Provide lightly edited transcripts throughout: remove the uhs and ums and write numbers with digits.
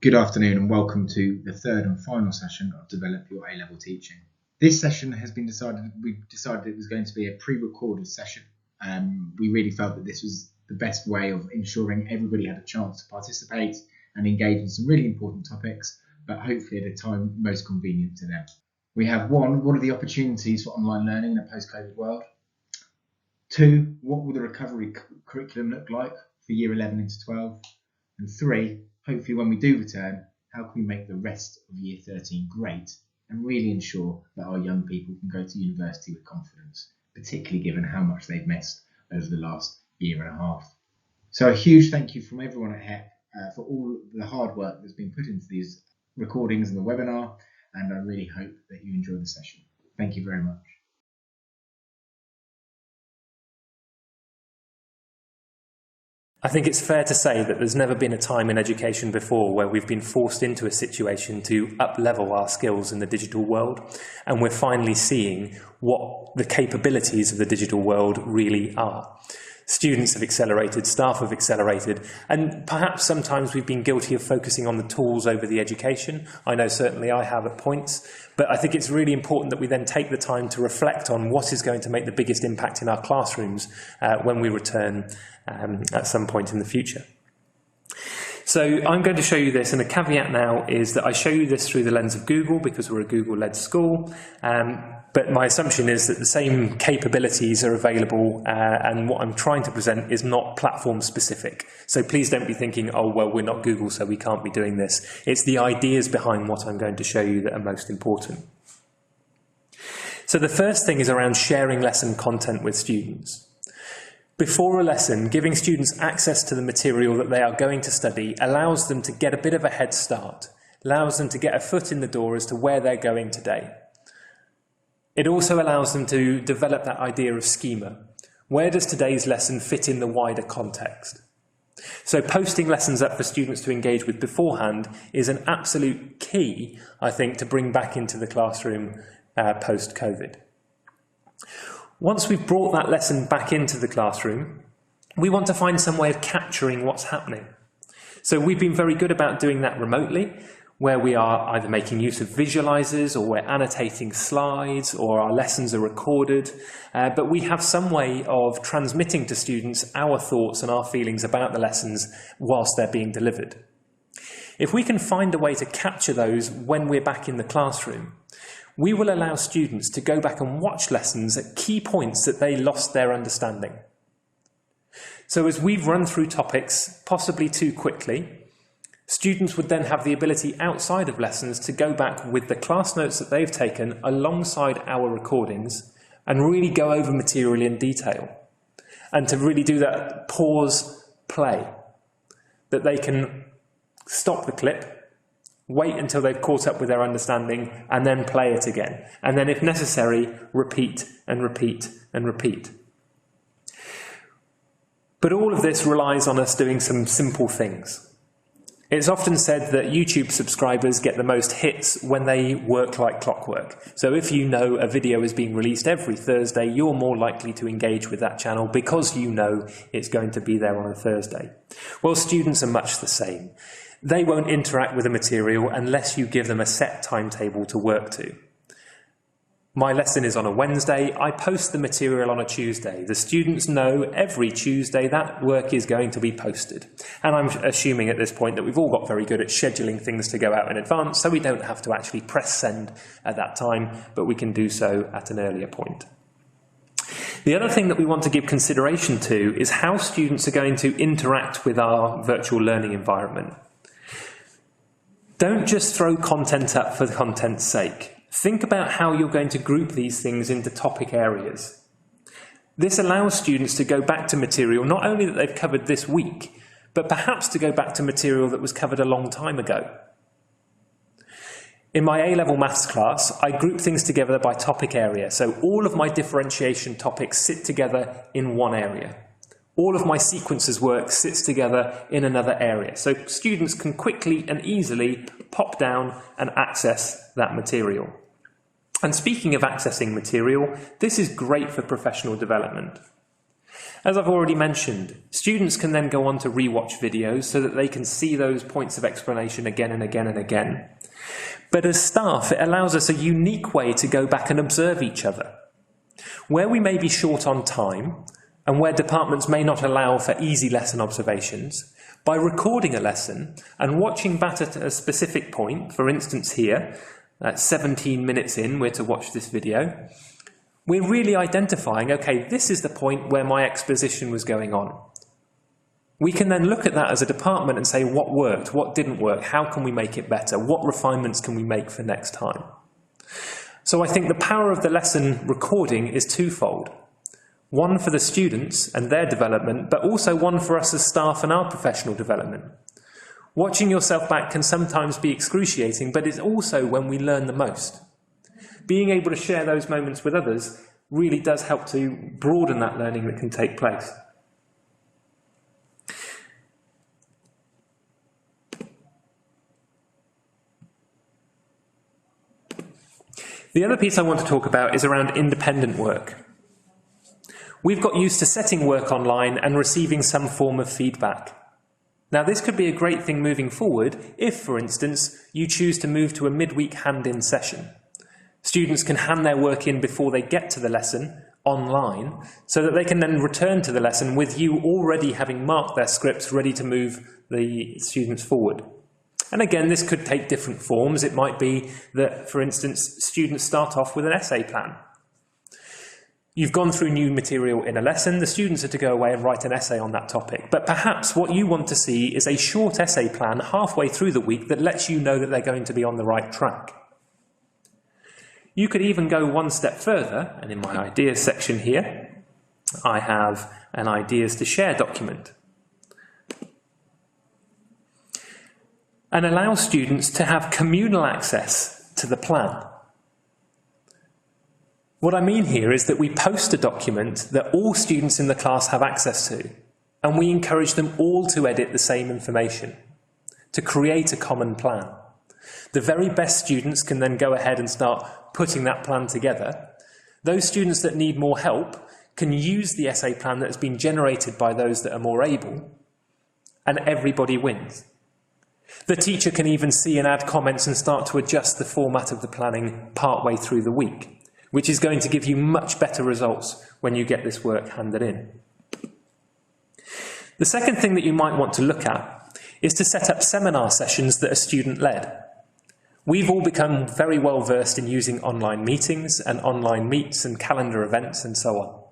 Good afternoon and welcome to the third and final session of Develop Your A-Level Teaching. This session has been we decided it was going to be a pre-recorded session. We really felt that this was the best way of ensuring everybody had a chance to participate and engage in some really important topics, but hopefully at a time most convenient to them. We have 1, what are the opportunities for online learning in a post-COVID world? 2, what will the recovery curriculum look like for year 11 into 12? And 3, hopefully when we do return, how can we make the rest of year 13 great and really ensure that our young people can go to university with confidence, particularly given how much they've missed over the last year and a half. So a huge thank you from everyone at HEP for all the hard work that's been put into these recordings and the webinar, and I really hope that you enjoy the session. Thank you very much. I think it's fair to say that there's never been a time in education before where we've been forced into a situation to up-level our skills in the digital world, and we're finally seeing what the capabilities of the digital world really are. Students have accelerated, staff have accelerated, and perhaps sometimes we've been guilty of focusing on the tools over the education. I know certainly I have at points, but I think it's really important that we then take the time to reflect on what is going to make the biggest impact in our classrooms when we return at some point in the future. So I'm going to show you this, and the caveat now is that I show you this through the lens of Google because we're a Google-led school, but my assumption is that the same capabilities are available, and what I'm trying to present is not platform specific. So please don't be thinking, oh, well, we're not Google, so we can't be doing this. It's the ideas behind what I'm going to show you that are most important. So the first thing is around sharing lesson content with students. Before a lesson, giving students access to the material that they are going to study allows them to get a bit of a head start, allows them to get a foot in the door as to where they're going today. It also allows them to develop that idea of schema. Where does today's lesson fit in the wider context? So posting lessons up for students to engage with beforehand is an absolute key, I think, to bring back into the classroom post-COVID. Once we've brought that lesson back into the classroom, we want to find some way of capturing what's happening. So we've been very good about doing that remotely, where we are either making use of visualizers, or we're annotating slides, or our lessons are recorded, but we have some way of transmitting to students our thoughts and our feelings about the lessons whilst they're being delivered. If we can find a way to capture those when we're back in the classroom, we will allow students to go back and watch lessons at key points that they lost their understanding. So as we've run through topics, possibly too quickly, students would then have the ability outside of lessons to go back with the class notes that they've taken alongside our recordings and really go over material in detail. And to really do that pause, play, that they can stop the clip, wait until they've caught up with their understanding, and then play it again. And then, if necessary, repeat and repeat and repeat. But all of this relies on us doing some simple things. It's often said that YouTube subscribers get the most hits when they work like clockwork. So if you know a video is being released every Thursday, you're more likely to engage with that channel because you know it's going to be there on a Thursday. Well, students are much the same. They won't interact with the material unless you give them a set timetable to work to. My lesson is on a Wednesday. I post the material on a Tuesday. The students know every Tuesday that work is going to be posted. And I'm assuming at this point that we've all got very good at scheduling things to go out in advance, so we don't have to actually press send at that time, but we can do so at an earlier point. The other thing that we want to give consideration to is how students are going to interact with our virtual learning environment. Don't just throw content up for content's sake. Think about how you're going to group these things into topic areas. This allows students to go back to material not only that they've covered this week, but perhaps to go back to material that was covered a long time ago. In my A-level maths class, I group things together by topic area, so all of my differentiation topics sit together in one area. All of my sequences work sits together in another area, so students can quickly and easily pop down and access that material. And speaking of accessing material, this is great for professional development. As I've already mentioned, students can then go on to rewatch videos so that they can see those points of explanation again and again and again. But as staff, it allows us a unique way to go back and observe each other. Where we may be short on time, and where departments may not allow for easy lesson observations, by recording a lesson and watching back at a specific point, for instance here, at 17 minutes in, we're to watch this video, we're really identifying, okay, this is the point where my exposition was going on. We can then look at that as a department and say what worked, what didn't work, how can we make it better, what refinements can we make for next time. So I think the power of the lesson recording is twofold. One for the students and their development, but also one for us as staff and our professional development. Watching yourself back can sometimes be excruciating, but it's also when we learn the most. Being able to share those moments with others really does help to broaden that learning that can take place. The other piece I want to talk about is around independent work. We've got used to setting work online and receiving some form of feedback. Now, this could be a great thing moving forward if, for instance, you choose to move to a midweek hand-in session. Students can hand their work in before they get to the lesson online, so that they can then return to the lesson with you already having marked their scripts ready to move the students forward. And again, this could take different forms. It might be that, for instance, students start off with an essay plan. You've gone through new material in a lesson, the students are to go away and write an essay on that topic. But perhaps what you want to see is a short essay plan halfway through the week that lets you know that they're going to be on the right track. You could even go one step further, and in my ideas section here, I have an ideas to share document. And allow students to have communal access to the plan. What I mean here is that we post a document that all students in the class have access to, and we encourage them all to edit the same information, to create a common plan. The very best students can then go ahead and start putting that plan together. Those students that need more help can use the essay plan that has been generated by those that are more able, and everybody wins. The teacher can even see and add comments and start to adjust the format of the planning partway through the week, which is going to give you much better results when you get this work handed in. The second thing that you might want to look at is to set up seminar sessions that are student-led. We've all become very well versed in using online meetings and online meets and calendar events and so on.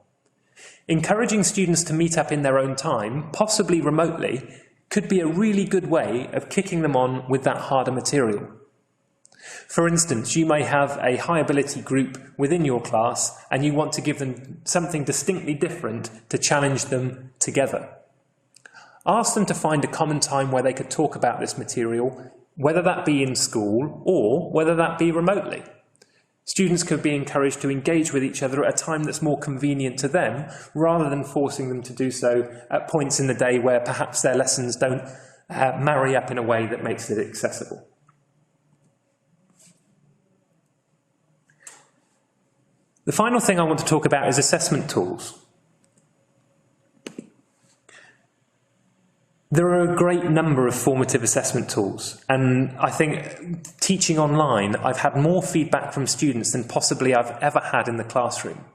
Encouraging students to meet up in their own time, possibly remotely, could be a really good way of kicking them on with that harder material. For instance, you may have a high ability group within your class and you want to give them something distinctly different to challenge them together. Ask them to find a common time where they could talk about this material, whether that be in school or whether that be remotely. Students could be encouraged to engage with each other at a time that's more convenient to them, rather than forcing them to do so at points in the day where perhaps their lessons don't marry up in a way that makes it accessible. The final thing I want to talk about is assessment tools. There are a great number of formative assessment tools, and I think teaching online, I've had more feedback from students than possibly I've ever had in the classroom.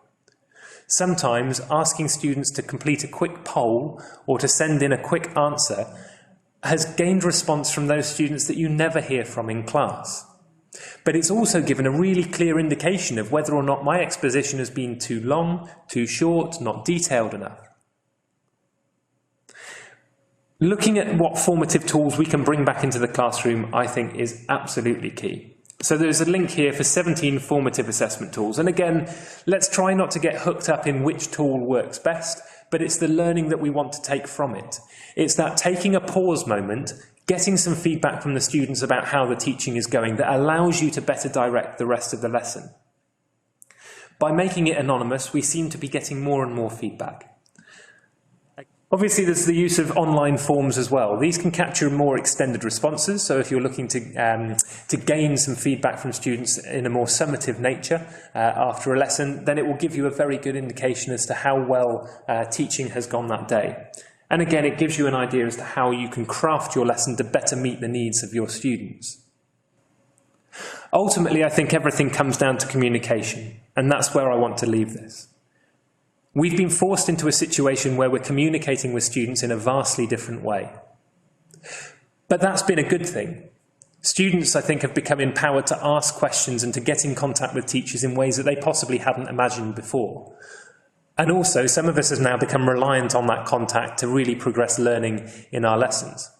Sometimes asking students to complete a quick poll or to send in a quick answer has gained response from those students that you never hear from in class. But it's also given a really clear indication of whether or not my exposition has been too long, too short, not detailed enough. Looking at what formative tools we can bring back into the classroom, I think, is absolutely key. So there's a link here for 17 formative assessment tools. And again, let's try not to get hooked up in which tool works best, but it's the learning that we want to take from it. It's that taking a pause moment, getting some feedback from the students about how the teaching is going that allows you to better direct the rest of the lesson. By making it anonymous, we seem to be getting more and more feedback. Obviously, there's the use of online forms as well. These can capture more extended responses. So if you're looking to gain some feedback from students in a more summative nature after a lesson, then it will give you a very good indication as to how well teaching has gone that day. And again, it gives you an idea as to how you can craft your lesson to better meet the needs of your students. Ultimately, I think everything comes down to communication, and that's where I want to leave this. We've been forced into a situation where we're communicating with students in a vastly different way. But that's been a good thing. Students, I think, have become empowered to ask questions and to get in contact with teachers in ways that they possibly hadn't imagined before. And also, some of us have now become reliant on that contact to really progress learning in our lessons.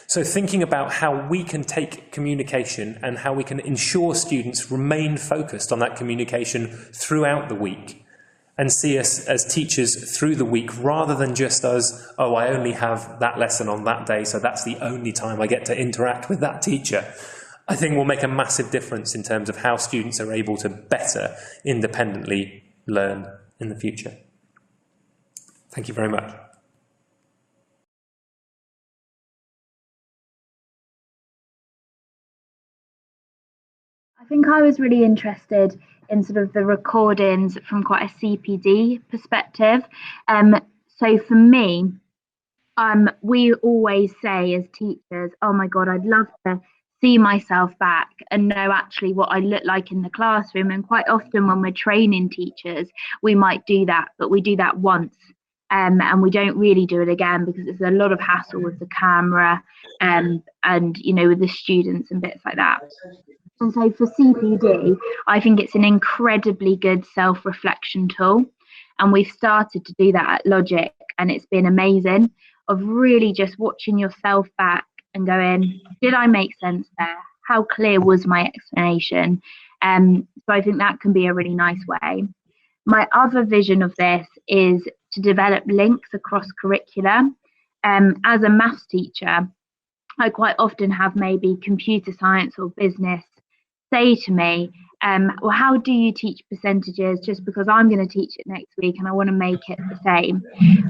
So thinking about how we can take communication and how we can ensure students remain focused on that communication throughout the week, and see us as teachers through the week, rather than just as, oh, I only have that lesson on that day, so that's the only time I get to interact with that teacher, I think will make a massive difference in terms of how students are able to better independently learn in the future. Thank you very much. I think I was really interested in sort of the recordings from quite a CPD perspective. So for me, we always say as teachers, oh my God, I'd love to see myself back and know actually what I look like in the classroom. And quite often when we're training teachers, we might do that, but we do that once. And we don't really do it again because it's a lot of hassle with the camera and you know, with the students and bits like that. And so for CPD, I think it's an incredibly good self-reflection tool. And we've started to do that at Logic, and it's been amazing, of really just watching yourself back and going, did I make sense there? How clear was my explanation? So I think that can be a really nice way. My other vision of this is to develop links across curricula. As a maths teacher, I quite often have maybe computer science or business say to me, well, how do you teach percentages just because I'm going to teach it next week and I want to make it the same?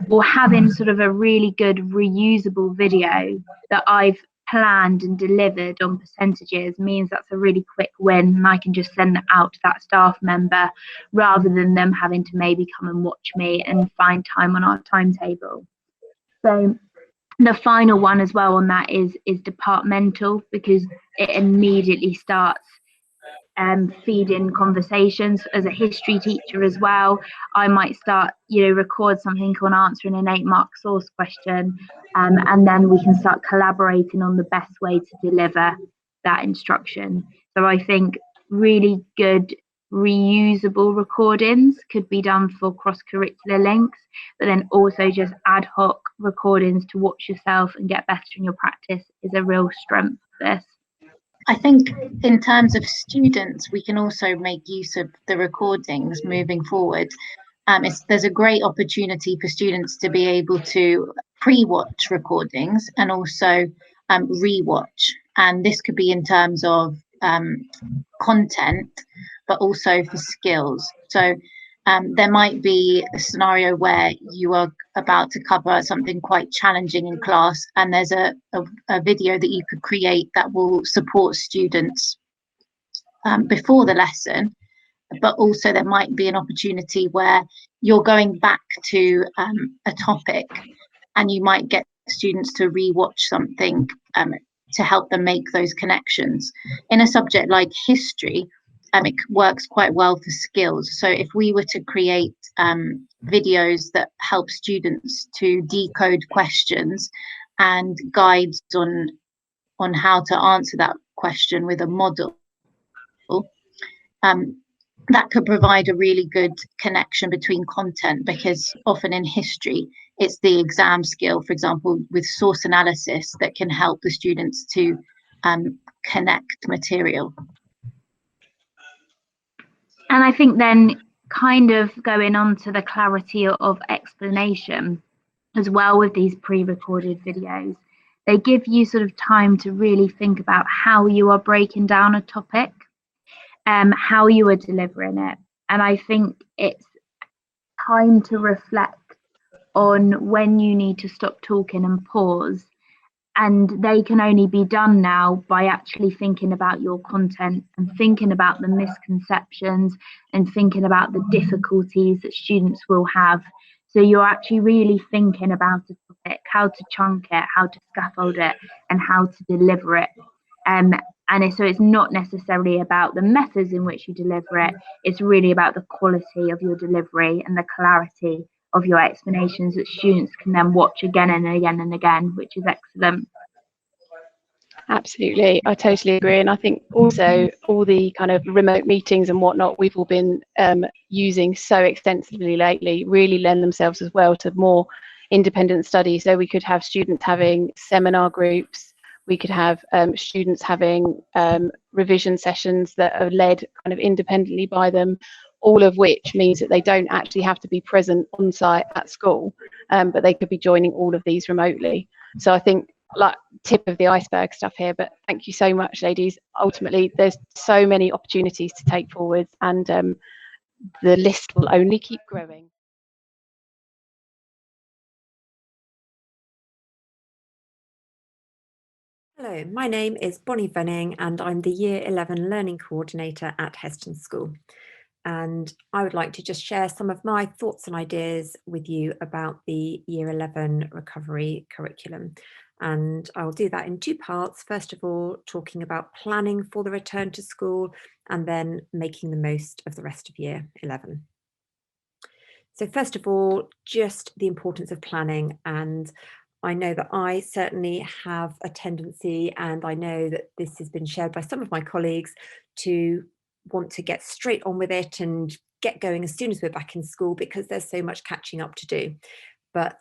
Or having sort of a really good reusable video that I've planned and delivered on percentages means that's a really quick win, and I can just send that out to that staff member rather than them having to maybe come and watch me and find time on our timetable. So the final one as well on that is departmental, because it immediately starts feeding conversations. As a history teacher as well, I might start, record something on answering an 8-mark source question, and then we can start collaborating on the best way to deliver that instruction. So I think really good reusable recordings could be done for cross-curricular links, but then also just ad hoc recordings to watch yourself and get better in your practice is a real strength of this. I think in terms of students, we can also make use of the recordings moving forward. There's a great opportunity for students to be able to pre-watch recordings and also re-watch. And this could be in terms of content, but also for skills. So there might be a scenario where you are about to cover something quite challenging in class, and there's a video that you could create that will support students before the lesson. But also there might be an opportunity where you're going back to a topic, and you might get students to re-watch something to help them make those connections. In a subject like history, it works quite well for skills. So if we were to create videos that help students to decode questions and guides on how to answer that question with a model, that could provide a really good connection between content, because often in history, it's the exam skill, for example, with source analysis, that can help the students to connect material. And I think then kind of going on to the clarity of explanation as well with these pre-recorded videos, they give you sort of time to really think about how you are breaking down a topic, how you are delivering it. And I think it's time to reflect on when you need to stop talking and pause. And they can only be done now by actually thinking about your content and thinking about the misconceptions and thinking about the difficulties that students will have. So you're actually really thinking about a topic, how to chunk it, how to scaffold it, and how to deliver it. So it's not necessarily about the methods in which you deliver it, it's really about the quality of your delivery and the clarity of your explanations that students can then watch again and again and again, which is excellent. Absolutely, I totally agree. And I think also all the kind of remote meetings and whatnot we've all been using so extensively lately really lend themselves as well to more independent study. So we could have students having seminar groups, we could have students having revision sessions that are led kind of independently by them, all of which means that they don't actually have to be present on site at school, but they could be joining all of these remotely. So I think, like, tip of the iceberg stuff here, but thank you so much, ladies. Ultimately, there's so many opportunities to take forward, and the list will only keep growing. Hello, my name is Bonnie Venning and I'm the Year 11 Learning Coordinator at Heston School. And I would like to just share some of my thoughts and ideas with you about the Year 11 recovery curriculum. And I will do that in two parts. First of all, talking about planning for the return to school and then making the most of the rest of Year 11. So first of all, just the importance of planning. And I know that I certainly have a tendency, and I know that this has been shared by some of my colleagues, to want to get straight on with it and get going as soon as we're back in school because there's so much catching up to do. But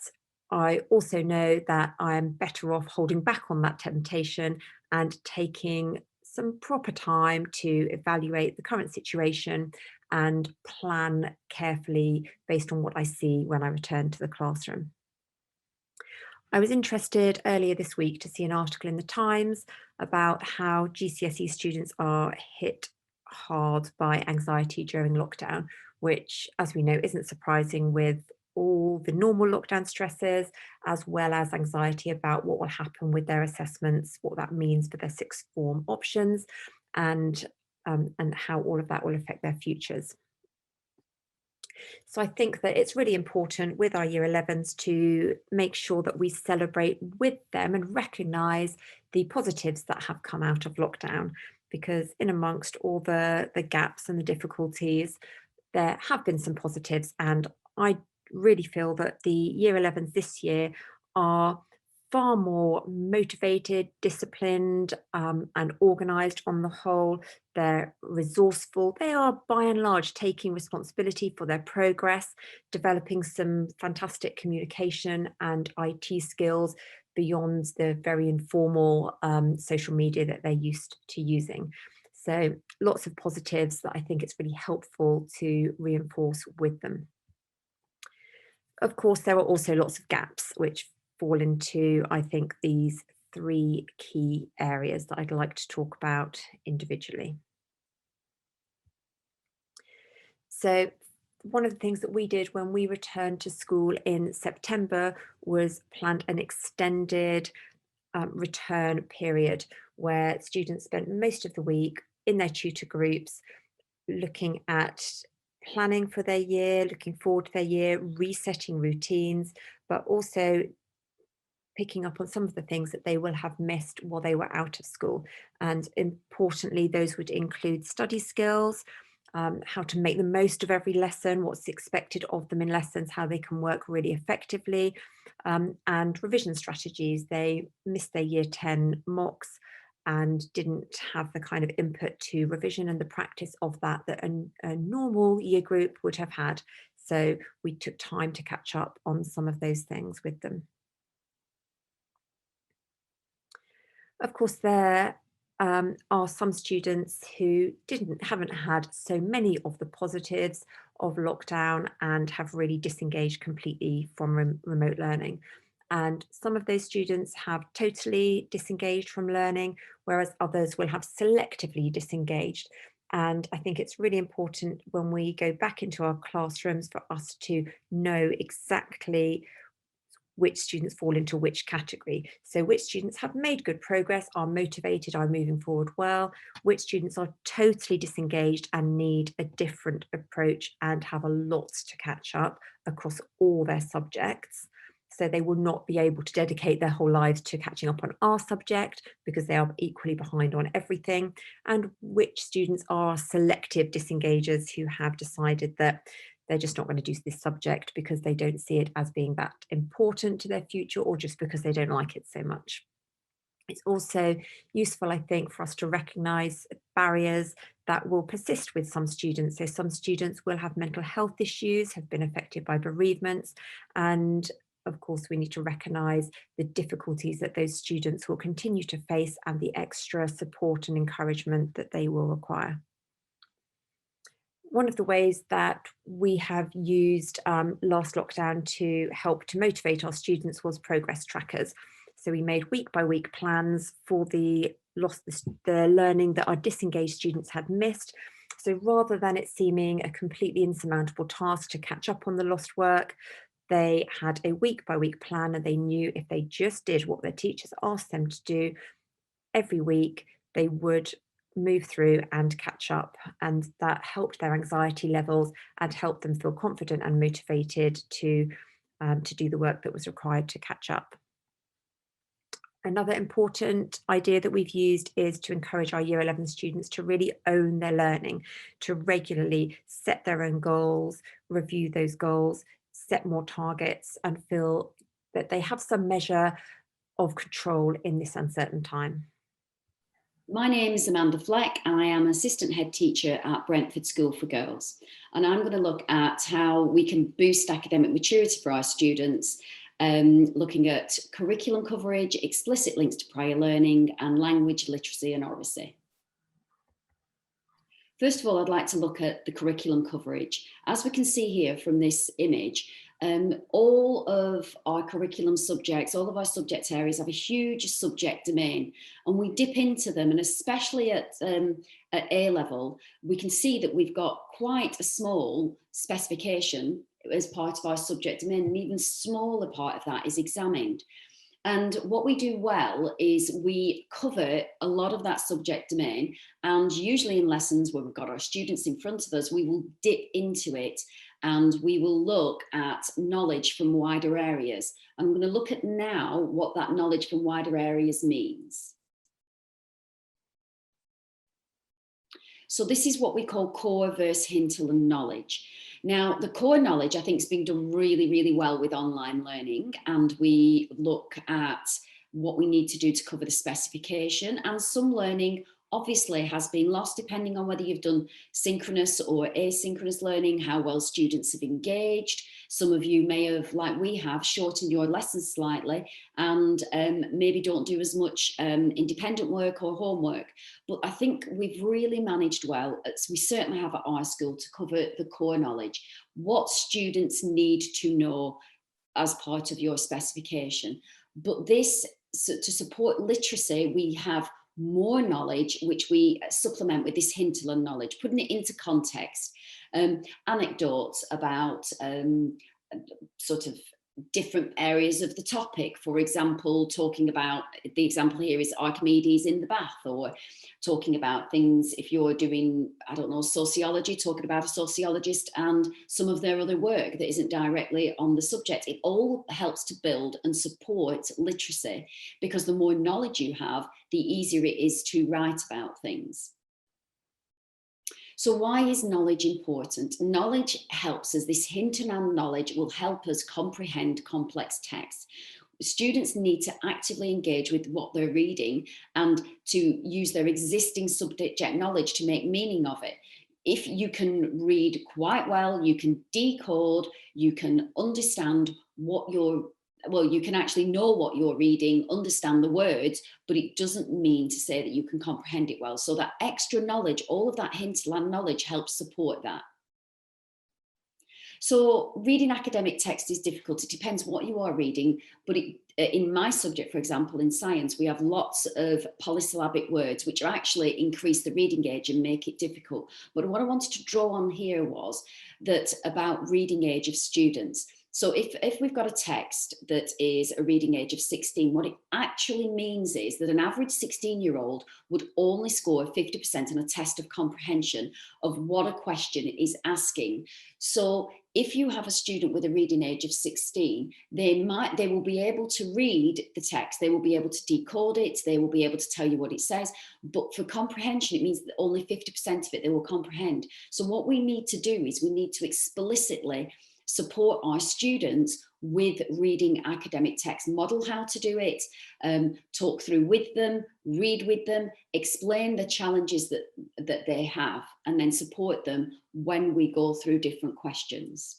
I also know that I'm better off holding back on that temptation and taking some proper time to evaluate the current situation and plan carefully based on what I see when I return to the classroom. I was interested earlier this week to see an article in the Times about how GCSE students are hit hard by anxiety during lockdown, which, as we know, isn't surprising with all the normal lockdown stresses, as well as anxiety about what will happen with their assessments, what that means for their sixth form options, and how all of that will affect their futures. So I think that it's really important with our Year 11s to make sure that we celebrate with them and recognise the positives that have come out of lockdown, because in amongst all the gaps and the difficulties, there have been some positives, and I really feel that the Year 11s this year are far more motivated, disciplined, and organised on the whole. They're resourceful. They are, by and large, taking responsibility for their progress, developing some fantastic communication and IT skills beyond the very informal social media that they're used to using. So lots of positives that I think it's really helpful to reinforce with them. Of course, there are also lots of gaps which fall into, I think, these three key areas that I'd like to talk about individually. So one of the things that we did when we returned to school in September was planned an extended return period where students spent most of the week in their tutor groups looking at planning for their year, looking forward to their year, resetting routines, but also picking up on some of the things that they will have missed while they were out of school. And importantly, those would include study skills, how to make the most of every lesson, what's expected of them in lessons, how they can work really effectively, and revision strategies. They missed their Year 10 mocks and didn't have the kind of input to revision and the practice of that a normal year group would have had. So we took time to catch up on some of those things with them. Of course, there are some students who haven't had so many of the positives of lockdown and have really disengaged completely from remote learning. And some of those students have totally disengaged from learning, whereas others will have selectively disengaged. And I think it's really important when we go back into our classrooms for us to know exactly which students fall into which category. So which students have made good progress, are motivated, are moving forward well, which students are totally disengaged and need a different approach and have a lot to catch up across all their subjects. So they will not be able to dedicate their whole lives to catching up on our subject because they are equally behind on everything, and which students are selective disengagers who have decided that they're just not going to do this subject because they don't see it as being that important to their future, or just because they don't like it so much. It's also useful, I think, for us to recognise barriers that will persist with some students. So some students will have mental health issues, have been affected by bereavements, and of course, we need to recognise the difficulties that those students will continue to face and the extra support and encouragement that they will require. One of the ways that we have used last lockdown to help to motivate our students was progress trackers. So we made week by week plans for the learning that our disengaged students had missed. So rather than it seeming a completely insurmountable task to catch up on the lost work, they had a week by week plan, and they knew if they just did what their teachers asked them to do every week, they would move through and catch up, and that helped their anxiety levels and helped them feel confident and motivated to do the work that was required to catch up. Another important idea that we've used is to encourage our Year 11 students to really own their learning, to regularly set their own goals, review those goals, set more targets, and feel that they have some measure of control in this uncertain time. My name is Amanda Fleck, and I am assistant head teacher at Brentford School for Girls. And I'm going to look at how we can boost academic maturity for our students, looking at curriculum coverage, explicit links to prior learning, and language literacy and oracy. First of all, I'd like to look at the curriculum coverage. As we can see here from this image, all of our curriculum subjects, all of our subject areas have a huge subject domain, and we dip into them, and especially at A level, we can see that we've got quite a small specification as part of our subject domain, and even smaller part of that is examined. And what we do well is we cover a lot of that subject domain, and usually in lessons where we've got our students in front of us, we will dip into it and we will look at knowledge from wider areas. I'm going to look at now what that knowledge from wider areas means. So this is what we call core versus hinterland knowledge. Now, the core knowledge, I think, has been done really, really well with online learning, and we look at what we need to do to cover the specification, and some learning obviously has been lost depending on whether you've done synchronous or asynchronous learning, how well students have engaged. Some of you may have, like we have, shortened your lessons slightly and maybe don't do as much independent work or homework. But I think we've really managed well, as we certainly have at our school, to cover the core knowledge, what students need to know as part of your specification. But this, so to support literacy, we have more knowledge, which we supplement with this hinterland knowledge, putting it into context. Anecdotes about sort of different areas of the topic. For example, talking about, the example here is Archimedes in the bath, or talking about things, if you're doing, I don't know, sociology, talking about a sociologist and some of their other work that isn't directly on the subject. It all helps to build and support literacy, because the more knowledge you have, the easier it is to write about things. So why is knowledge important? Knowledge helps us. This hinterland knowledge will help us comprehend complex text. Students need to actively engage with what they're reading and to use their existing subject knowledge to make meaning of it. If you can read quite well, you can decode, you can understand what you're, well, you can actually know what you're reading, understand the words, but it doesn't mean to say that you can comprehend it well. So that extra knowledge, all of that hinterland knowledge helps support that. So reading academic text is difficult. It depends what you are reading, but in my subject, for example, in science, we have lots of polysyllabic words which actually increase the reading age and make it difficult. But what I wanted to draw on here was that about reading age of students. So if we've got a text that is a reading age of 16, what it actually means is that an average 16-year-old would only score 50% on a test of comprehension of what a question is asking. So if you have a student with a reading age of 16, they will be able to read the text, they will be able to decode it, they will be able to tell you what it says, but for comprehension, it means that only 50% of it they will comprehend. So what we need to do is we need to explicitly support our students with reading academic text, model how to do it, talk through with them, read with them, explain the challenges that they have, and then support them when we go through different questions.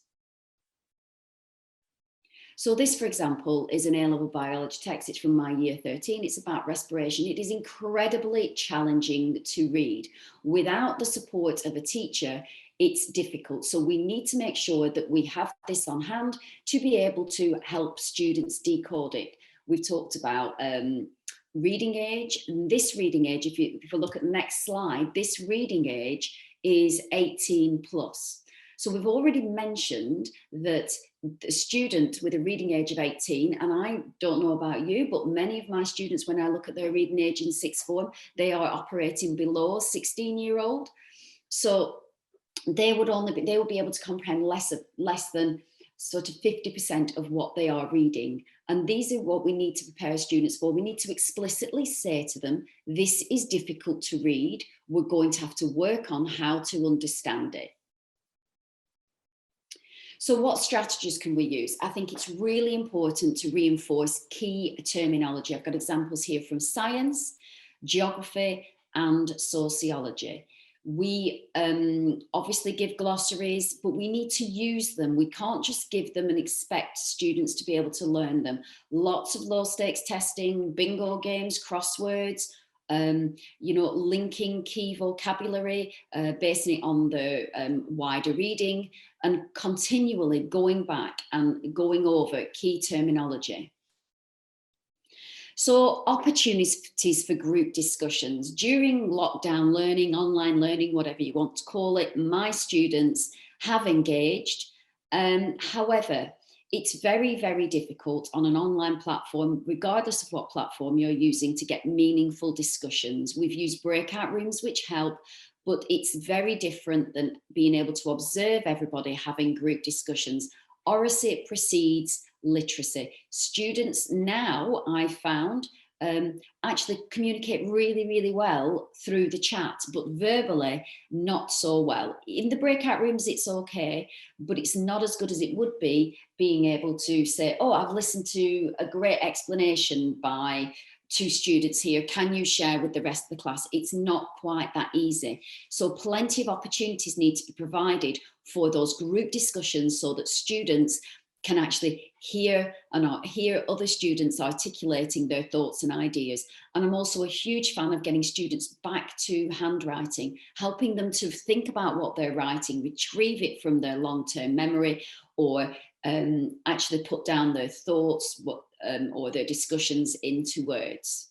So this, for example, is an A-level biology text. It's from my year 13. It's about respiration. It is incredibly challenging to read. Without the support of a teacher, it's difficult. So we need to make sure that we have this on hand to be able to help students decode it. We've talked about reading age. And this reading age, if you look at the next slide, this reading age is 18 plus. So we've already mentioned that the student with a reading age of 18, and I don't know about you, but many of my students, when I look at their reading age in sixth form, they are operating below 16-year-old. So they would be able to comprehend less than sort of 50% of what they are reading. And these are what we need to prepare students for. We need to explicitly say to them, this is difficult to read. We're going to have to work on how to understand it. So what strategies can we use? I think it's really important to reinforce key terminology. I've got examples here from science, geography, and sociology. We obviously give glossaries, but we need to use them. We can't just give them and expect students to be able to learn them. Lots of low stakes testing, bingo games, crosswords, linking key vocabulary, basing it on the wider reading, and continually going back and going over key terminology. So opportunities for group discussions. During lockdown learning, online learning, whatever you want to call it, my students have engaged. However, it's very, very difficult on an online platform, regardless of what platform you're using, to get meaningful discussions. We've used breakout rooms, which help, but it's very different than being able to observe everybody having group discussions. Oracy precedes literacy. Students now, I found, actually communicate really, really well through the chat, but verbally not so well. In the breakout rooms, it's okay, but it's not as good as it would be being able to say, oh, I've listened to a great explanation by two students here. Can you share with the rest of the class? It's not quite that easy. So plenty of opportunities need to be provided for those group discussions so that students can actually hear other students articulating their thoughts and ideas. And I'm also a huge fan of getting students back to handwriting, helping them to think about what they're writing, retrieve it from their long-term memory, or actually put down their thoughts or their discussions into words.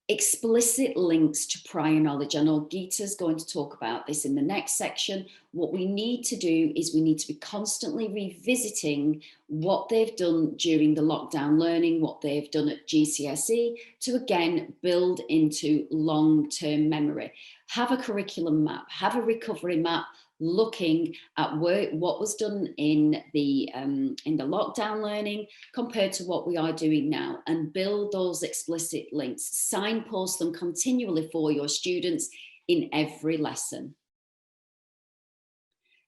Explicit links to prior knowledge. I know Geeta's going to talk about this in the next section. What we need to do is we need to be constantly revisiting what they've done during the lockdown learning, what they've done at GCSE, to again build into long-term memory. Have a curriculum map, have a recovery map, looking at what was done in the lockdown learning compared to what we are doing now, and build those explicit links. Signpost them continually for your students in every lesson.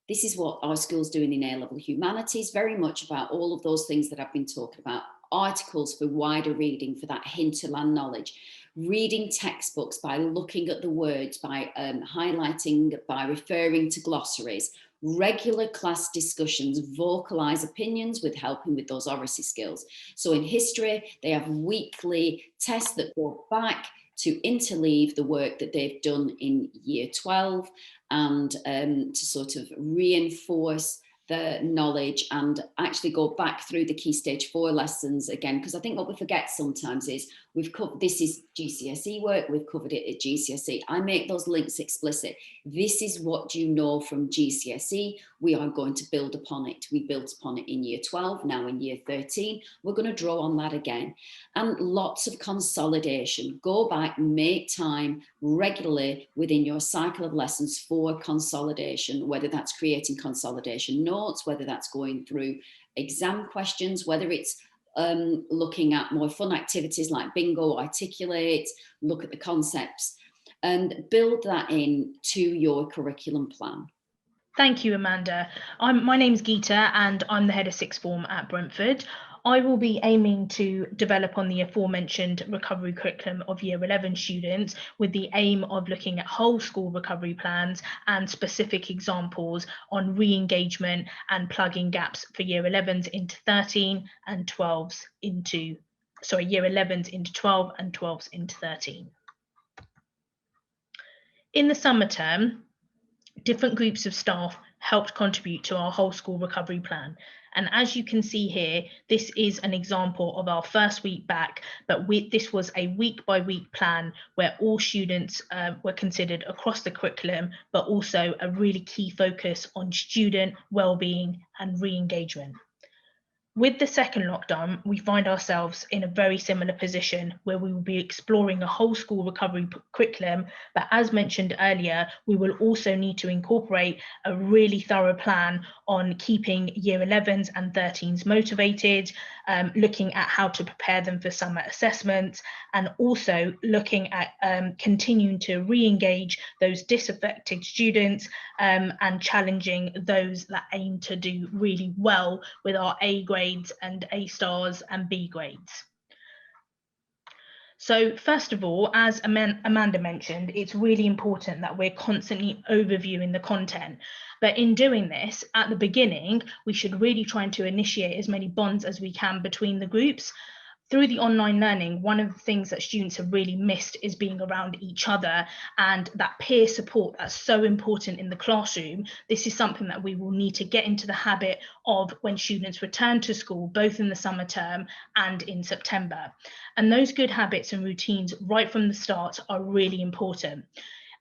This is what our school's doing in A-level Humanities, very much about all of those things that I've been talking about. Articles for wider reading, for that hinterland knowledge. Reading textbooks by looking at the words, by highlighting, by referring to glossaries. Regular class discussions, vocalize opinions with helping with those oracy skills. So in history, they have weekly tests that go back to interleave the work that they've done in year 12. and to sort of reinforce the knowledge and actually go back through the Key Stage 4 lessons again, because I think what we forget sometimes is we've covered, this is GCSE work, we've covered it at GCSE. I make those links explicit. This is what you know from GCSE. We are going to build upon it. We built upon it in year 12, now in year 13. We're going to draw on that again. And lots of consolidation. Go back, make time regularly within your cycle of lessons for consolidation, whether that's creating consolidation notes, whether that's going through exam questions, whether it's looking at more fun activities like bingo, articulate, look at the concepts, and build that in to your curriculum plan. Thank you, Amanda. My name's Geeta and I'm the head of sixth form at Brentford. I will be aiming to develop on the aforementioned recovery curriculum of Year 11 students with the aim of looking at whole school recovery plans and specific examples on re-engagement and plugging gaps for Year 11s into 13 and 12s into, Year 11s into 12 and 12s into 13. In the summer term, different groups of staff helped contribute to our whole school recovery plan. And as you can see here, this is an example of our first week back, but this was a week by week plan where all students were considered across the curriculum, but also a really key focus on student well-being and re-engagement. With the second lockdown, we find ourselves in a very similar position where we will be exploring a whole school recovery curriculum, but as mentioned earlier, we will also need to incorporate a really thorough plan on keeping Year 11s and 13s motivated, looking at how to prepare them for summer assessments, and also looking at continuing to re-engage those disaffected students and challenging those that aim to do really well with our A grades and A stars and B grades. So first of all, as Amanda mentioned, it's really important that we're constantly overviewing the content. But in doing this, at the beginning, we should really try to initiate as many bonds as we can between the groups. Through the online learning, one of the things that students have really missed is being around each other and that peer support that's so important in the classroom. This is something that we will need to get into the habit of when students return to school, both in the summer term and in September. And those good habits and routines right from the start are really important.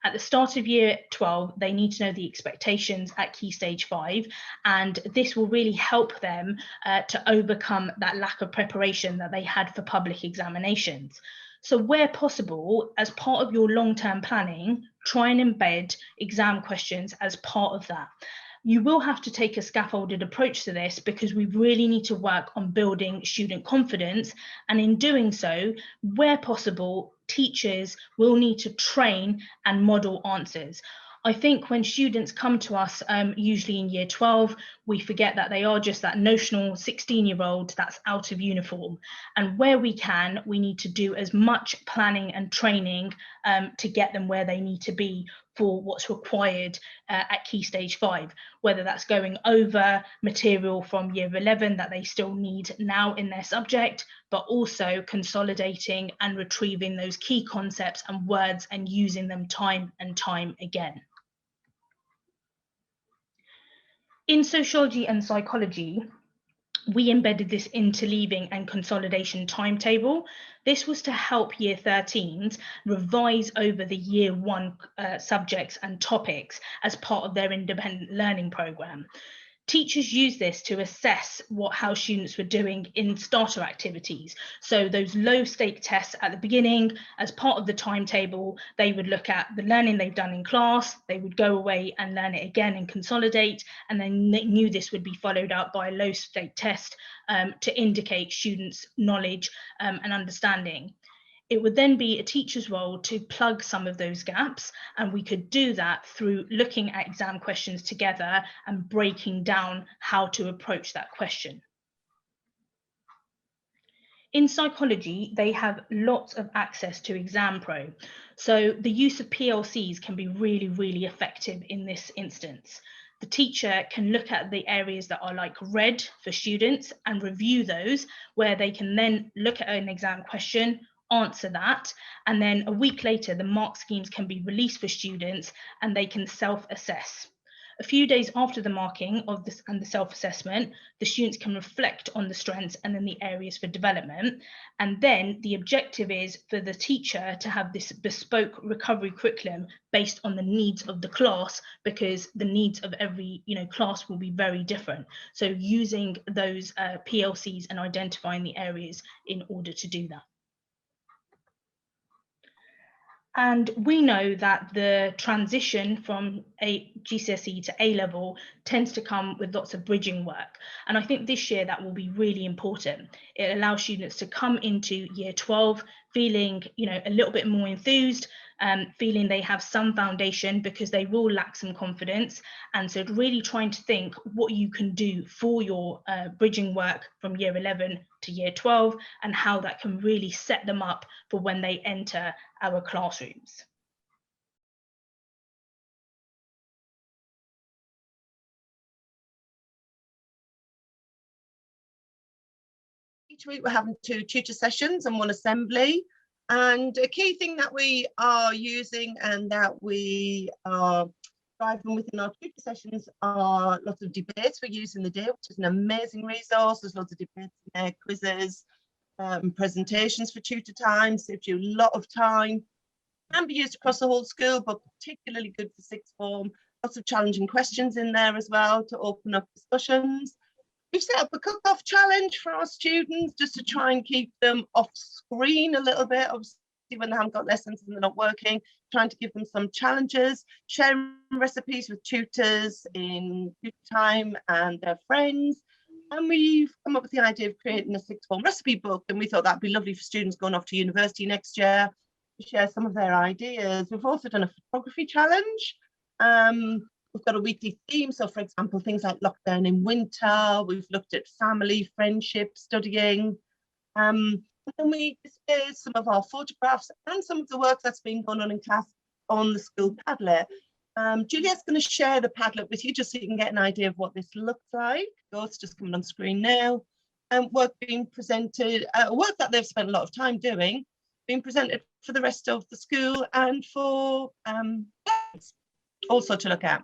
At the start of year 12, they need to know the expectations at Key Stage 5, and this will really help them to overcome that lack of preparation that they had for public examinations. So where possible, as part of your long-term planning, try and embed exam questions as part of that. You will have to take a scaffolded approach to this because we really need to work on building student confidence, and in doing so, where possible, teachers will need to train and model answers. I think when students come to us, usually in year 12, we forget that they are just that notional 16-year-old that's out of uniform. And where we can, we need to do as much planning and training to get them where they need to be for what's required at Key Stage 5, whether that's going over material from year 11 that they still need now in their subject, but also consolidating and retrieving those key concepts and words and using them time and time again. In sociology and psychology, we embedded this interleaving and consolidation timetable. This was to help year 13s revise over the year 1 subjects and topics as part of their independent learning programme. Teachers use this to assess how students were doing in starter activities. So those low stake tests at the beginning, as part of the timetable, they would look at the learning they've done in class, they would go away and learn it again and consolidate, and then they knew this would be followed up by a low stake test to indicate students' knowledge and understanding. It would then be a teacher's role to plug some of those gaps, and we could do that through looking at exam questions together and breaking down how to approach that question. In psychology, they have lots of access to ExamPro, so the use of PLCs can be really, really effective in this instance. The teacher can look at the areas that are like red for students and review those, where they can then look at an exam question, answer that, and then a week later the mark schemes can be released for students and they can self-assess. A few days after the marking of this and the self-assessment, the students can reflect on the strengths and then the areas for development. And then the objective is for the teacher to have this bespoke recovery curriculum based on the needs of the class, because the needs of every class will be very different. So using those PLCs and identifying the areas in order to do that. And we know that the transition from a GCSE to A-level tends to come with lots of bridging work. And I think this year that will be really important. It allows students to come into year 12 feeling, a little bit more enthused, feeling they have some foundation, because they will lack some confidence. And so really trying to think what you can do for your bridging work from year 11 to year 12, and how that can really set them up for when they enter our classrooms. Each week we're having 2 tutor sessions and 1 assembly. And a key thing that we are using and that we are driving within our tutor sessions are lots of debates we're using the day, which is an amazing resource. There's lots of debates in there, quizzes, presentations for tutor time, saves you a lot of time. Can be used across the whole school, but particularly good for sixth form. Lots of challenging questions in there as well to open up discussions. We've set up a cook-off challenge for our students just to try and keep them off screen a little bit, obviously when they haven't got lessons and they're not working, trying to give them some challenges, sharing recipes with tutors in tutor time and their friends. And we've come up with the idea of creating a sixth form recipe book, and we thought that'd be lovely for students going off to university next year to share some of their ideas. We've also done a photography challenge. We've got a weekly theme. So for example, things like lockdown in winter, we've looked at family, friendship, studying. And then we display some of our photographs and some of the work that's been going on in class on the school Padlet. Juliet's going to share the Padlet with you just so you can get an idea of what this looks like. So it's just coming on screen now. Work being presented, work that they've spent a lot of time doing, being presented for the rest of the school and for also to look at.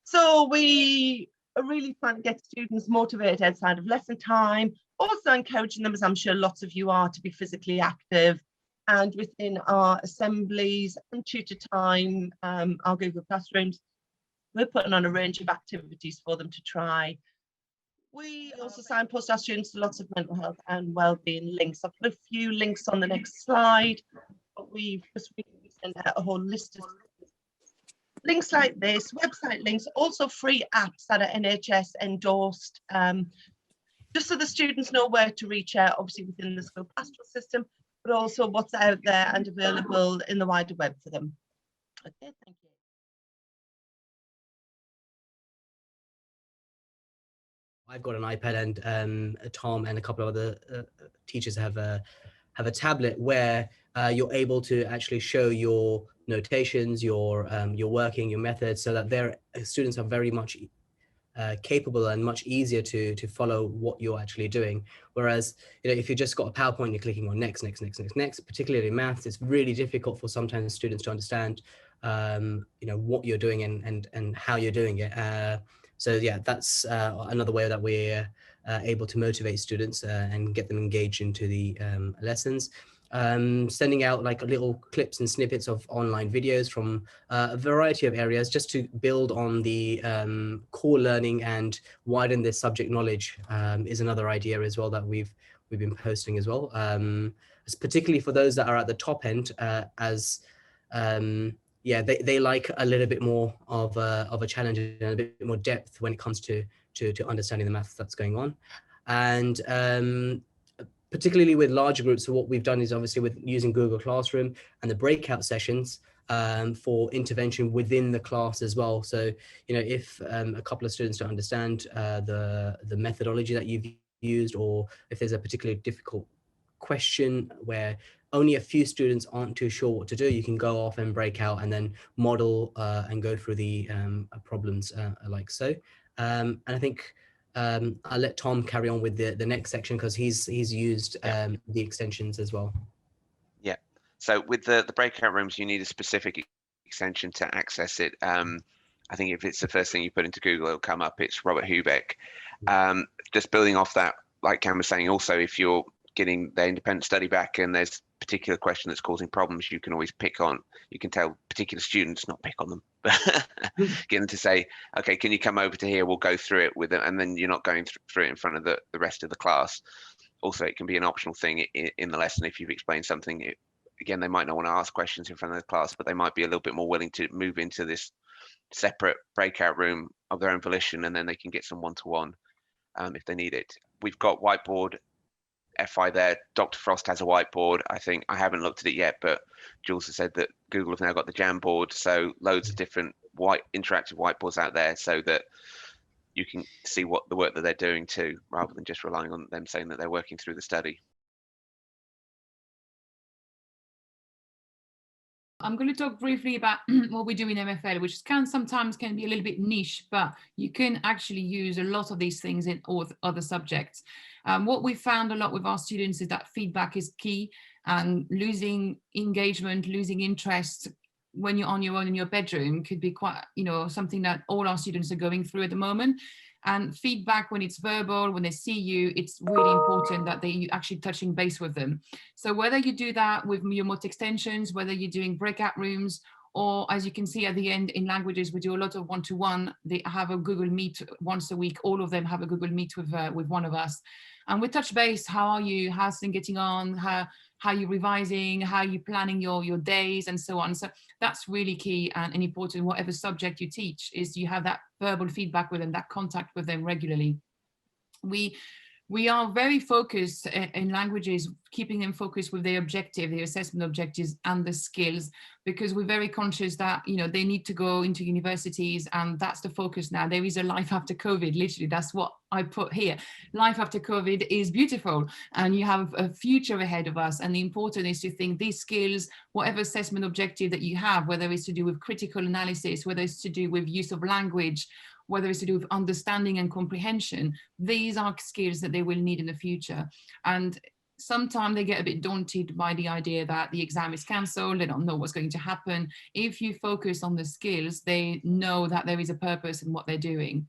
So we are really trying to get students motivated outside of lesson time, also encouraging them, as I'm sure lots of you are, to be physically active. And within our assemblies and tutor time, our Google Classrooms, we're putting on a range of activities for them to try. We also signpost our students to lots of mental health and wellbeing links. I've put a few links on the next slide, but we've just recently sent out a whole list of links like this, website links, also free apps that are NHS endorsed, just so the students know where to reach out, obviously within the school pastoral system, but also what's out there and available in the wider web for them. Okay, thank you. I've got an iPad, and Tom and a couple of other teachers have a tablet where you're able to actually show your notations, your working, your methods, so that their students are very much capable and much easier to follow what you're actually doing. Whereas, if you just got a PowerPoint, you're clicking on next, particularly in maths, it's really difficult for sometimes students to understand, what you're doing and how you're doing it. So yeah, that's another way that we're able to motivate students and get them engaged into the lessons. Sending out like little clips and snippets of online videos from a variety of areas just to build on the core learning and widen their subject knowledge is another idea as well that we've been posting as well. Particularly for those that are at the top end, they like a little bit more of a challenge and a bit more depth when it comes to understanding the maths that's going on. And particularly with larger groups, so what we've done is obviously with using Google Classroom and the breakout sessions for intervention within the class as well. So, if a couple of students don't understand the methodology that you've used, or if there's a particularly difficult question where only a few students aren't too sure what to do, you can go off and break out and then model and go through the problems like so. And I think I'll let Tom carry on with the next section because he's used the extensions as well. So with the breakout rooms, you need a specific extension to access it. I think if it's the first thing you put into Google, it'll come up. It's Robert Hubeck. Just building off that, like Cam was saying, also if you're getting their independent study back and there's a particular question that's causing problems, you can always you can tell particular students, not pick on them, but get them to say, okay, can you come over to here? We'll go through it with them. And then you're not going through it in front of the rest of the class. Also, it can be an optional thing in the lesson if you've explained something. Again, they might not want to ask questions in front of the class, but they might be a little bit more willing to move into this separate breakout room of their own volition, and then they can get some one-to-one if they need it. We've got whiteboard FI there. Dr. Frost has a whiteboard. I think I haven't looked at it yet, but Jules has said that Google have now got the Jamboard, so loads of different interactive whiteboards out there so that you can see what the work that they're doing too, rather than just relying on them saying that they're working through the study. I'm going to talk briefly about what we do in MFL, which sometimes can be a little bit niche, but you can actually use a lot of these things in other subjects. What we found a lot with our students is that feedback is key, and losing engagement, losing interest when you're on your own in your bedroom could be quite, something that all our students are going through at the moment. And feedback, when it's verbal, when they see you, it's really important that you're actually touching base with them. So whether you do that with your MOT extensions, whether you're doing breakout rooms, or as you can see at the end in languages, we do a lot of one-to-one. They have a Google Meet once a week. All of them have a Google Meet with one of us. And we touch base. How are you? How's things getting on? How you revising? How you planning your days and so on? So that's really key and important. Whatever subject you teach, is you have that verbal feedback with them, that contact with them regularly. We are very focused in languages, keeping them focused with their objective, their assessment objectives and the skills, because we're very conscious that, they need to go into universities, and that's the focus now. There is a life after COVID, literally, that's what I put here. Life after COVID is beautiful, and you have a future ahead of us. And the important is to think these skills, whatever assessment objective that you have, whether it's to do with critical analysis, whether it's to do with use of language, whether it's to do with understanding and comprehension, these are skills that they will need in the future. And sometimes they get a bit daunted by the idea that the exam is cancelled, they don't know what's going to happen. If you focus on the skills, they know that there is a purpose in what they're doing.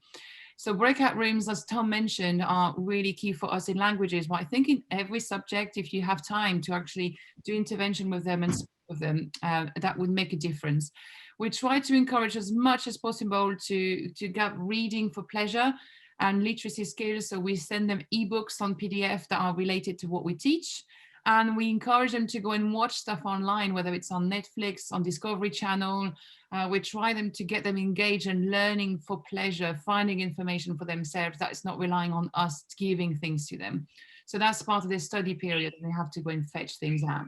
So breakout rooms, as Tom mentioned, are really key for us in languages, but I think in every subject, if you have time to actually do intervention with them and speak with them, that would make a difference. We try to encourage as much as possible to get reading for pleasure and literacy skills. So we send them ebooks on PDF that are related to what we teach. And we encourage them to go and watch stuff online, whether it's on Netflix, on Discovery Channel. We try them to get them engaged and learning for pleasure, finding information for themselves that is not relying on us giving things to them. So that's part of their study period, and they have to go and fetch things out.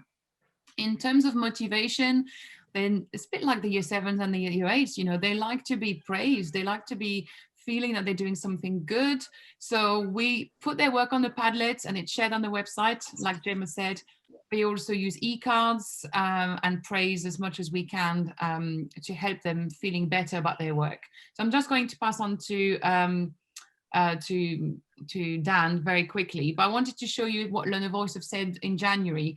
In terms of motivation, then it's a bit like the year 7s and the year 8s, they like to be praised. They like to be feeling that they're doing something good. So we put their work on the Padlets and it's shared on the website, like Gemma said. We also use e-cards and praise as much as we can to help them feeling better about their work. So I'm just going to pass on to Dan very quickly, but I wanted to show you what Learner Voice have said in January.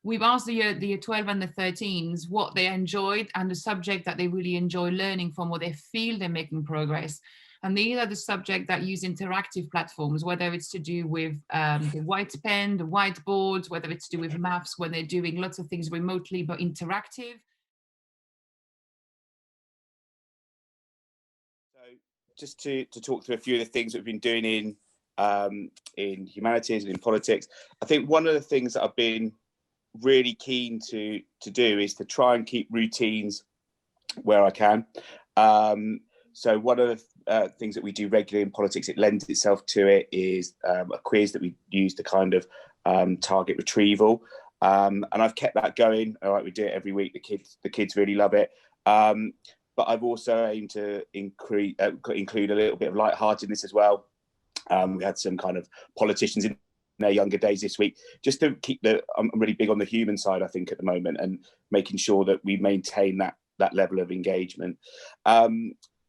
We've asked the year 12 and the 13s what they enjoyed and the subject that they really enjoy learning from, or they feel they're making progress. And these are the subjects that use interactive platforms, whether it's to do with the white pen, the whiteboards, whether it's to do with maths, when they're doing lots of things remotely but interactive. So just to talk through a few of the things that we've been doing in humanities and in politics, I think one of the things that I've been really keen to do is to try and keep routines where I can. So one of the things that we do regularly in politics, it lends itself to it, is a quiz that we use to kind of target retrieval. And I've kept that going. All right, we do it every week. The kids really love it. But I've also aimed to include a little bit of lightheartedness as well. We had some kind of politicians in their younger days this week, just to keep I'm really big on the human side, I think, at the moment, and making sure that we maintain that level of engagement.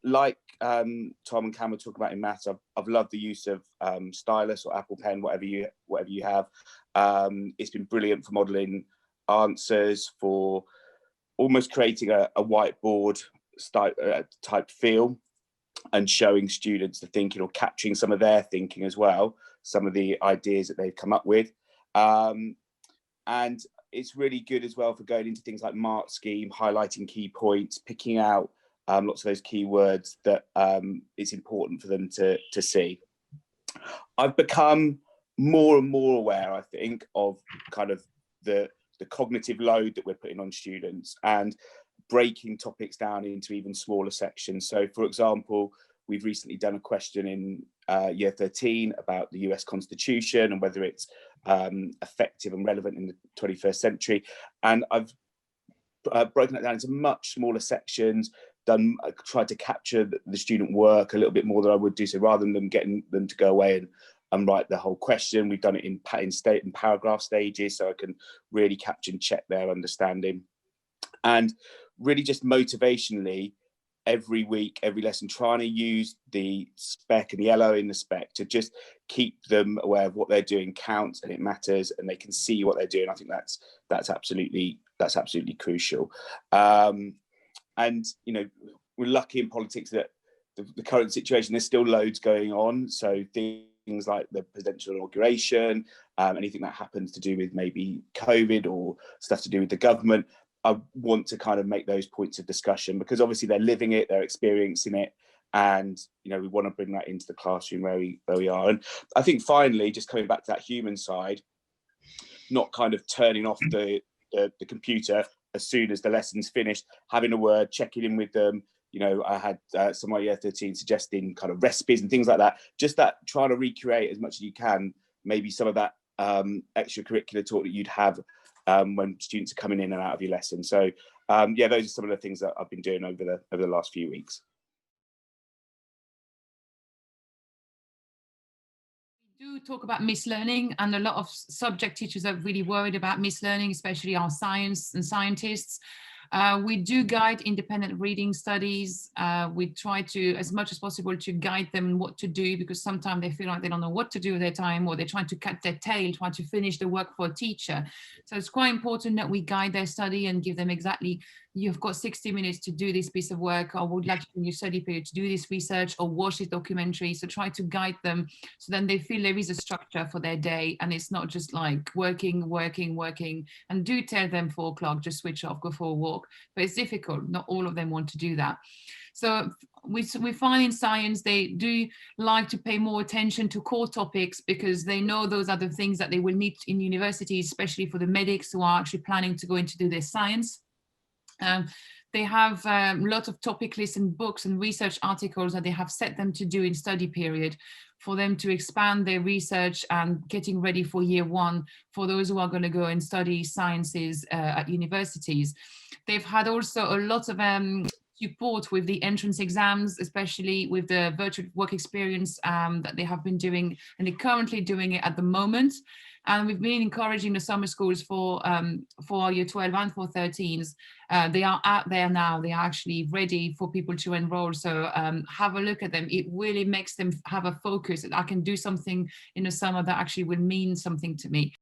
Like Tom and Cam were talking about in maths, I've loved the use of stylus or Apple Pen, whatever you have. It's been brilliant for modelling answers, for almost creating a whiteboard type feel and showing students the thinking, or capturing some of their thinking as well, some of the ideas that they've come up with. And it's really good as well for going into things like mark scheme, highlighting key points, picking out lots of those keywords that is important for them to see. I've become more and more aware, I think, of kind of the cognitive load that we're putting on students, and breaking topics down into even smaller sections. So, for example, we've recently done a question in year 13 about the US Constitution and whether it's effective and relevant in the 21st century. And I've broken it down into much smaller sections, tried to capture the student work a little bit more than I would do. So rather than them getting them to go away and write the whole question, we've done it in paragraph stages, so I can really capture and check their understanding. And really just motivationally, every week, every lesson, trying to use the spec and the LO in the spec to just keep them aware of what they're doing counts and it matters, and they can see what they're doing. I think that's absolutely crucial. And you know, we're lucky in politics that the current situation, there's still loads going on. So things like the presidential inauguration, anything that happens to do with maybe COVID or stuff to do with the government, I want to kind of make those points of discussion, because obviously they're living it, they're experiencing it, and you know, we want to bring that into the classroom where we are. And I think finally, just coming back to that human side, not kind of turning off the computer as soon as the lesson's finished, having a word, checking in with them. You know, I had some of my year 13 suggesting kind of recipes and things like that, just that, trying to recreate as much as you can, maybe some of that extracurricular talk that you'd have when students are coming in and out of your lesson. So yeah, those are some of the things that I've been doing over the last few weeks. We do talk about mislearning, and a lot of subject teachers are really worried about mislearning, especially our science and scientists. We do guide independent reading studies. We try to, as much as possible, to guide them what to do, because sometimes they feel like they don't know what to do with their time, or they're trying to cut their tail, trying to finish the work for a teacher. So it's quite important that we guide their study and give them exactly, you've got 60 minutes to do this piece of work, or would like you in your study period to do this research or watch this documentary. So try to guide them so then they feel there is a structure for their day, and it's not just like working. And do tell them 4 o'clock, just switch off, go for a walk. But it's difficult. Not all of them want to do that. So we find in science, they do like to pay more attention to core topics, because they know those are the things that they will need in universities, especially for the medics who are actually planning to go into do their science. They have a lot of topic lists and books and research articles that they have set them to do in study period, for them to expand their research and getting ready for year 1 for those who are going to go and study sciences at universities. They've had also a lot of support with the entrance exams, especially with the virtual work experience that they have been doing, and they're currently doing it at the moment. And we've been encouraging the summer schools for year 12 and for 13s. They are out there now. They are actually ready for people to enroll. So have a look at them. It really makes them have a focus that I can do something in the summer that actually will mean something to me.